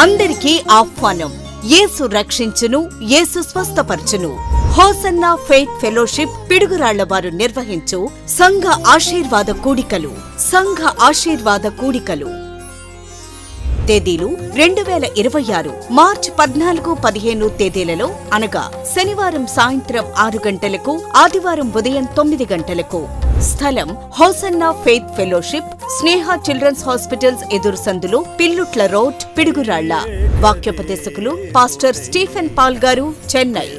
అందరికీ ఆహ్వానం. యేసు రక్షించును, యేసు స్వస్థపరచును. హోసన్నా ఫెయిత్ ఫెలోషిప్ పిడుగురాళ్ల వారు నిర్వహించు సంఘ ఆశీర్వాద కూడికలు. తేదీలు 2026 మార్చి 14-15 తేదీలలో అనగా శనివారం సాయంత్రం 6 గంటలకు, ఆదివారం ఉదయం 9 గంటలకు. స్థలం Hosanna Faith Fellowship, Sneha children's hospitals ఎదురు సందులు, పిల్లుట్ల రోడ్, పిడుగురాళ్ల. వాక్యోపదేశకులు పాస్టర్ స్టీఫెన్ పాల్ గారు, చెన్నై.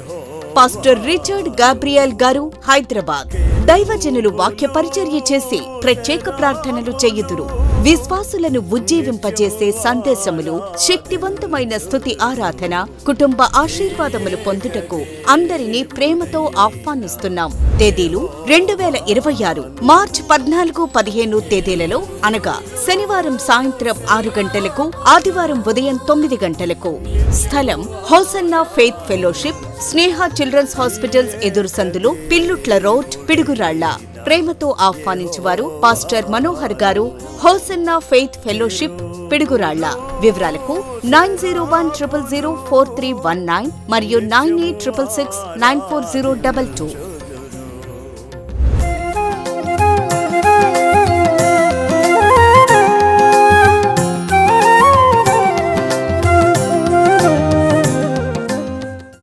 పాస్టర్ రిచర్డ్ గాబ్రియల్ గారు, హైదరాబాద్. దైవజనులు వాక్య పరిచర్య చేసి ప్రత్యేక ప్రార్థనలు చేయుదురు. విశ్వాసులను ఉజ్జీవింపజేసే సందేశములు, శక్తివంతమైన స్తుతి ఆరాధన, కుటుంబ ఆశీర్వాదములు పొందుటకు అందరినీ ప్రేమతో ఆహ్వానిస్తున్నాం. తేదీలు 2026 మార్చి 14-15 తేదీలలో అనగా శనివారం సాయంత్రం 6 గంటలకు, ఆదివారం ఉదయం 9 గంటలకు. స్థలం Hosanna Faith Fellowship, Sneha children's hospitals ఎదురు సందులు, పిల్లుట్ల రోడ్, పిడుగురాళ్ల. ప్రేమతో ఆహ్వానించువారు పాస్టర్ మనోహర్ గారు, హోసన్నా ఫెయిత్ ఫెలోషిప్, పిడుగురాళ్ల. వివరాలకు 9010004319 మరియు 9866694022.